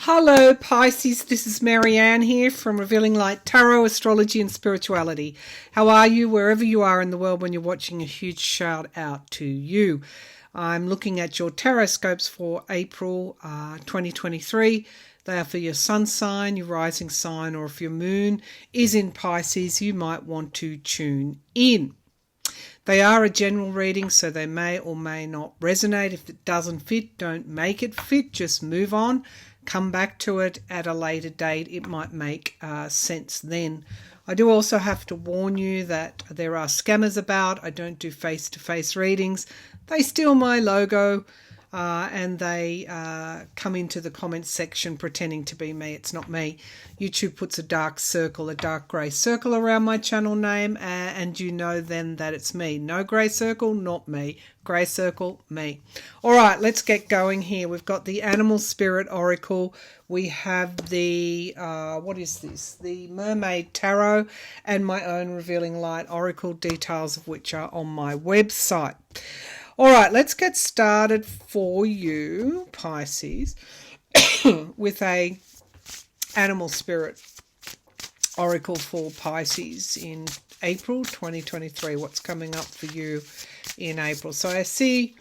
Hello Pisces, this is Marianne here from Revealing Light Tarot, Astrology and Spirituality. How are you wherever you are in the world when you're watching? A huge shout out to you. I'm looking at your tarot scopes for April 2023. They are for your sun sign, your rising sign, or if your moon is in Pisces, you might want to tune in. They are a general reading, so they may or may not resonate. If it doesn't fit, don't make it fit. Just move on. Come back to it at a later date. It might make sense then. I do also have to warn you that there are scammers about. I don't do face-to-face readings. They steal my logo and they come into the comments section pretending to be me. It's not me. YouTube puts a dark circle, a dark grey circle around my channel name, and you know then that it's me. No grey circle, not me. Grey circle, me. All right, let's get going here. We've got the Animal Spirit Oracle. We have the, what is this? The Mermaid Tarot and my own Revealing Light Oracle, details of which are on my website. All right, let's get started for you, Pisces, with a Animal Spirit Oracle for Pisces in April 2023. What's coming up for you in April? So I see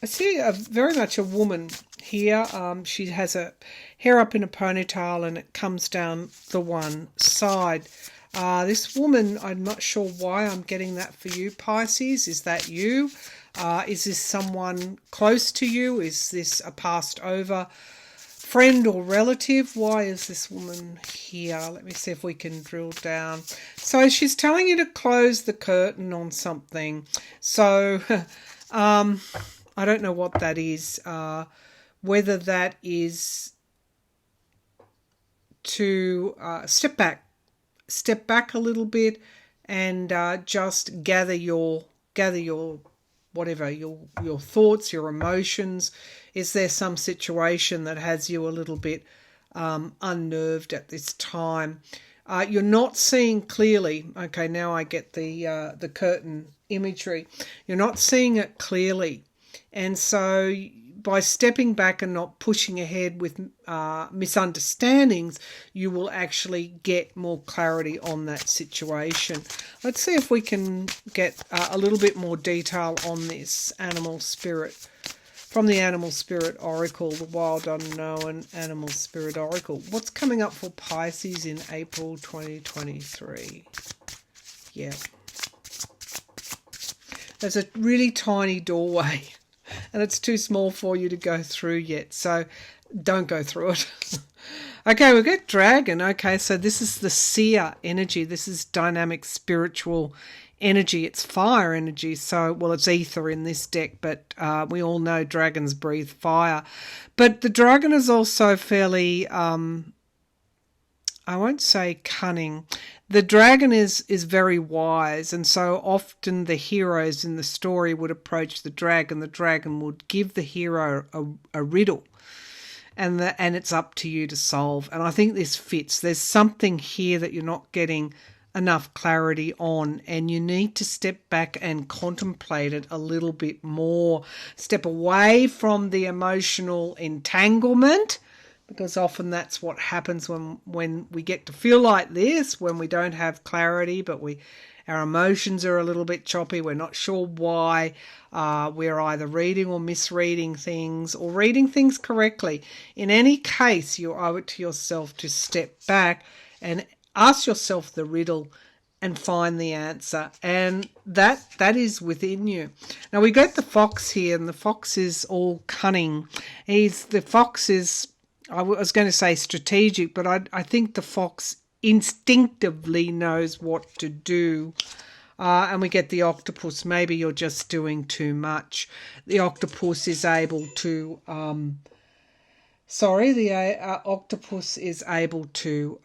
very much a woman here. She has a hair up in a ponytail and it comes down the one side. This woman, I'm not sure why I'm getting that for you, Pisces. Is that you? Is this someone close to you? Is this a passed over friend or relative? Why is this woman here? Let me see if we can drill down. So she's telling you to close the curtain on something. So I don't know what that is. Whether that is to step back a little bit and just gather your whatever, your thoughts, your emotions. Is there some situation that has you a little bit unnerved at this time? You're not seeing clearly. Okay, now I get the curtain imagery. You're not seeing it clearly, and so by stepping back and not pushing ahead with misunderstandings, you will actually get more clarity on that situation. Let's see if we can get a little bit more detail on this Animal Spirit from the Animal Spirit Oracle, the Wild Unknown Animal Spirit Oracle. What's coming up for Pisces in April 2023? Yeah. There's a really tiny doorway. And it's too small for you to go through yet, so don't go through it. Okay, we've got Dragon. Okay, so this is the seer energy. This is dynamic spiritual energy. It's fire energy. So, well, it's ether in this deck, but we all know dragons breathe fire. But the dragon is also fairly, I won't say cunning. The dragon is very wise, and so often the heroes in the story would approach the dragon. The dragon would give the hero a riddle, and it's up to you to solve. And I think this fits. There's something here that you're not getting enough clarity on, and you need to step back and contemplate it a little bit more. Step away from the emotional entanglement, because often that's what happens when we get to feel like this, when we don't have clarity, but our emotions are a little bit choppy. We're not sure why. We're either reading or misreading things or reading things correctly. In any case, you owe it to yourself to step back and ask yourself the riddle and find the answer, and that is within you. Now we got the fox here, and the fox is all cunning. The fox is, I was going to say strategic, but I think the fox instinctively knows what to do. And we get the octopus. Maybe you're just doing too much. The octopus is able to, octopus is able to,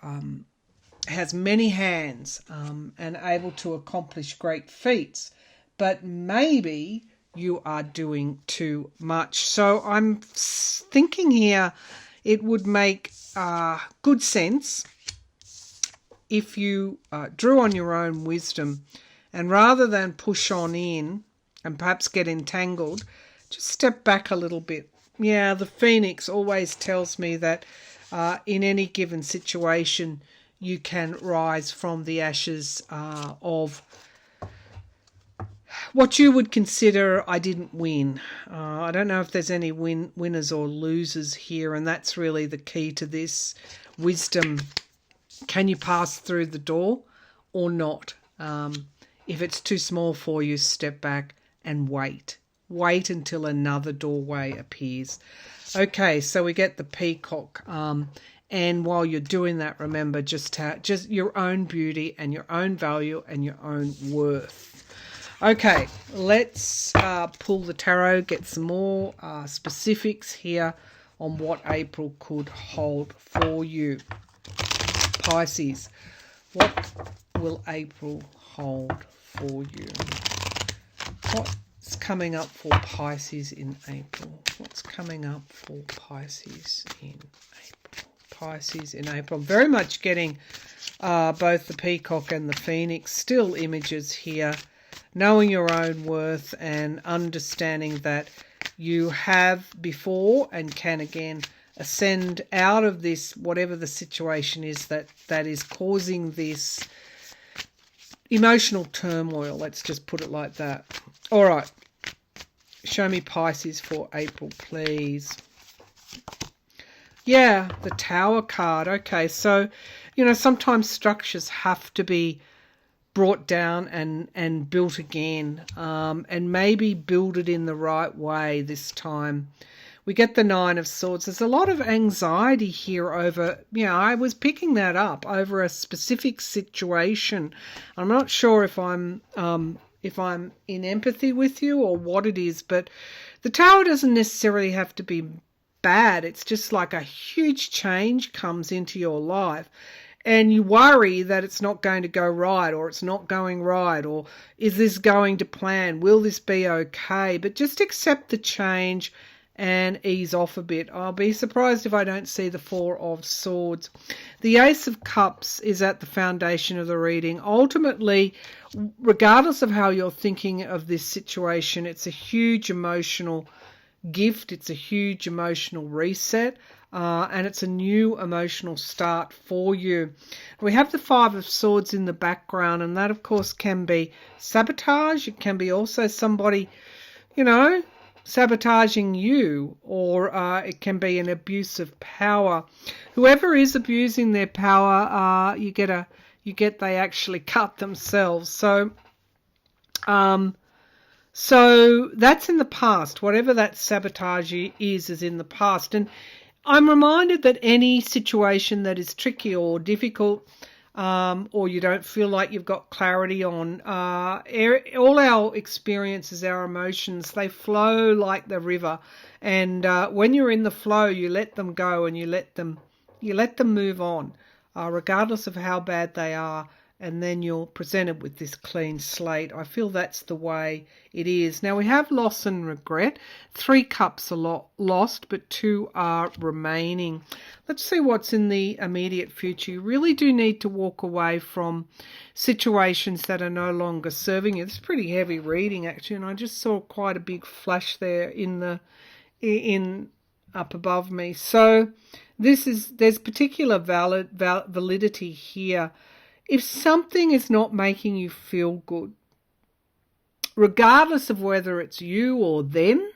has many hands and able to accomplish great feats. But maybe you are doing too much. So I'm thinking here, it would make good sense if you drew on your own wisdom, and rather than push on in and perhaps get entangled, just step back a little bit Yeah, the Phoenix always tells me that in any given situation, you can rise from the ashes of what you would consider I didn't win. I don't know if there's any winners or losers here, and that's really the key to this wisdom. Can you pass through the door or not? If it's too small for you, step back and wait. Wait until another doorway appears. Okay, so we get the peacock. And while you're doing that, remember just your own beauty and your own value and your own worth. Okay, let's pull the tarot, get some more specifics here on what April could hold for you. Pisces, what will April hold for you? What's coming up for Pisces in April? What's coming up for Pisces in April? Pisces in April. I'm very much getting both the peacock and the phoenix, still images here. Knowing your own worth and understanding that you have before and can again ascend out of this, whatever the situation is that is causing this emotional turmoil. Let's just put it like that. All right. Show me Pisces for April, please. Yeah, the Tower card. Okay, so, sometimes structures have to be brought down and built again, and maybe build it in the right way this time. We get the Nine of Swords. There's a lot of anxiety here over, I was picking that up over a specific situation. I'm not sure if I'm in empathy with you or what it is, but the Tower doesn't necessarily have to be bad. It's just like a huge change comes into your life. And you worry that it's not going to go right, or it's not going right, or is this going to plan? Will this be okay? But just accept the change and ease off a bit. I'll be surprised if I don't see the Four of Swords. The Ace of Cups is at the foundation of the reading. Ultimately, regardless of how you're thinking of this situation, it's a huge emotional gift. It's a huge emotional reset. And it's a new emotional start for you. We have the Five of Swords in the background, and that, of course, can be sabotage. It can be also somebody, sabotaging you, or it can be an abuse of power. Whoever is abusing their power, they actually cut themselves. So that's in the past. Whatever that sabotage is in the past. And I'm reminded that any situation that is tricky or difficult, or you don't feel like you've got clarity on, all our experiences, our emotions, they flow like the river. And when you're in the flow, you let them go and you let them move on, regardless of how bad they are. And then you're presented with this clean slate. I feel that's the way it is. Now, we have loss and regret. 3 cups are lost, but 2 are remaining. Let's see what's in the immediate future. You really do need to walk away from situations that are no longer serving you. It's pretty heavy reading, actually, and I just saw quite a big flash there in up above me. So there's particular validity here. If something is not making you feel good, regardless of whether it's you or them,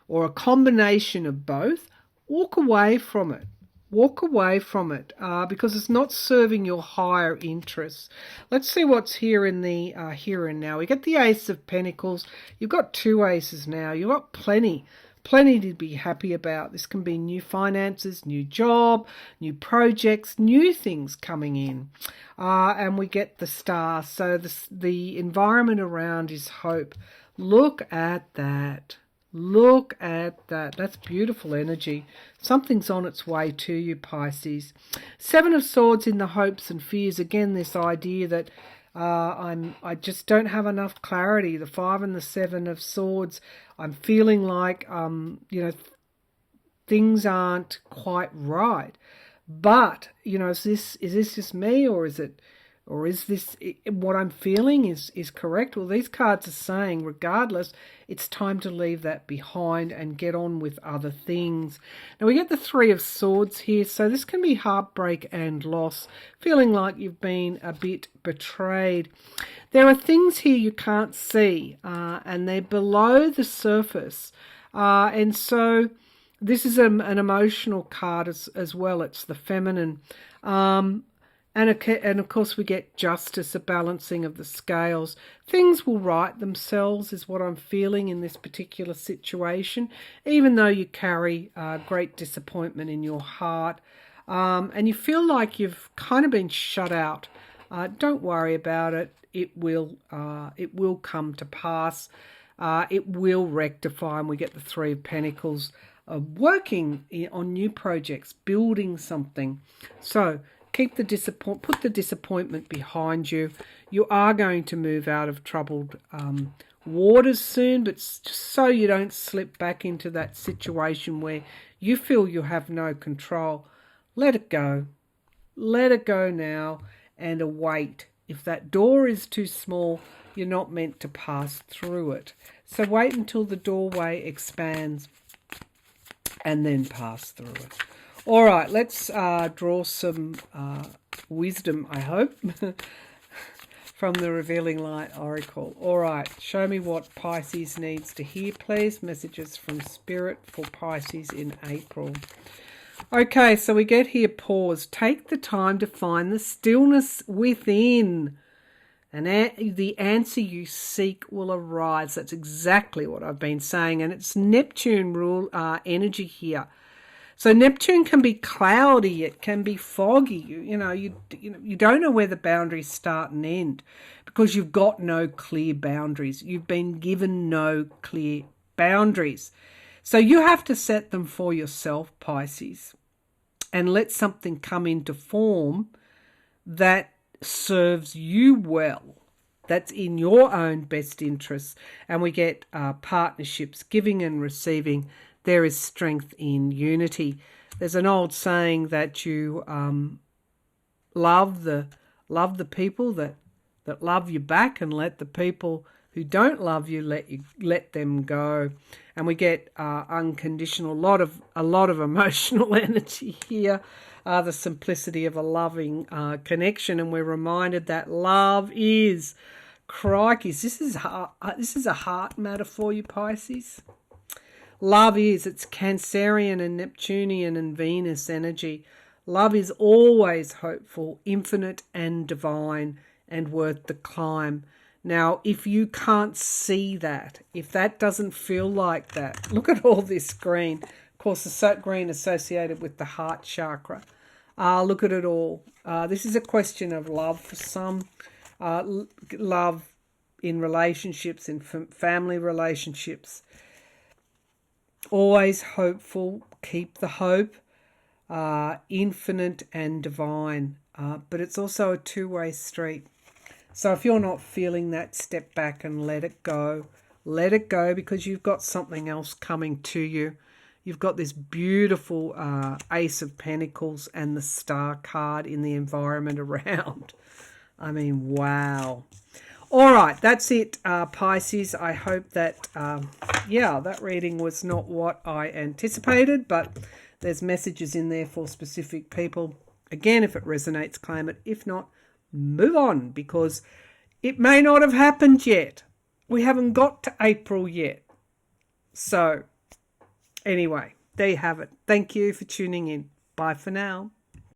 or a combination of both, walk away from it. Walk away from it because it's not serving your higher interests. Let's see what's here in the here and now. We get the Ace of Pentacles. You've got 2 aces now. You've got plenty to be happy about. This can be new finances, new job, new projects, new things coming in. And we get the Star. So the environment around is hope. Look at that. Look at that. That's beautiful energy. Something's on its way to you, Pisces. 7 of Swords in the hopes and fears. Again, this idea that I just don't have enough clarity. The 5 and the 7 of Swords. I'm feeling like things aren't quite right. But is this just me, or is it Or is this what I'm feeling is correct? Well, these cards are saying, regardless, it's time to leave that behind and get on with other things. Now, we get the Three of Swords here, so this can be heartbreak and loss, feeling like you've been a bit betrayed. There are things here you can't see, and they're below the surface. And so this is an emotional card as well. It's the feminine. And of course we get justice, a balancing of the scales. Things will right themselves is what I'm feeling in this particular situation, even though you carry great disappointment in your heart. And you feel like you've kind of been shut out. Don't worry about it. It will come to pass. It will rectify, and we get the Three of Pentacles, working on new projects, building something. So put the disappointment behind you. You are going to move out of troubled waters soon, but just so you don't slip back into that situation where you feel you have no control. Let it go. Let it go now and await. If that door is too small, you're not meant to pass through it. So wait until the doorway expands and then pass through it. All right, let's draw some wisdom, I hope, from the Revealing Light Oracle. All right, show me what Pisces needs to hear, please. Messages from Spirit for Pisces in April. Okay, so we get here, pause. Take the time to find the stillness within, and the answer you seek will arise. That's exactly what I've been saying, and it's Neptune energy here. So Neptune can be cloudy, it can be foggy. You don't know where the boundaries start and end because you've got no clear boundaries. You've been given no clear boundaries. So you have to set them for yourself, Pisces, and let something come into form that serves you well, that's in your own best interests. And we get partnerships, giving and receiving. There is strength in unity. There's an old saying that you love the people that love you back, and let the people who don't love you let them go. And we get unconditional, a lot of emotional energy here. The simplicity of a loving connection, and we're reminded that love is, crikey, this is a heart matter for you, Pisces. Love it's Cancerian and Neptunian and Venus energy. Love is always hopeful, infinite and divine, and worth the climb. Now, if you can't see that, if that doesn't feel like that, look at all this green. Of course, the green associated with the heart chakra. Look at it all. This is a question of love for some. Love in relationships, in family relationships. Always hopeful, keep the hope, infinite and divine. But it's also a two-way street. So if you're not feeling that, step back and let it go. Let it go, because you've got something else coming to you. You've got this beautiful Ace of Pentacles and the Star card in the environment around. I mean, wow. All right, that's it, Pisces. I hope that, that reading was not what I anticipated, but there's messages in there for specific people. Again, if it resonates, claim it. If not, move on, because it may not have happened yet. We haven't got to April yet. So, anyway, there you have it. Thank you for tuning in. Bye for now.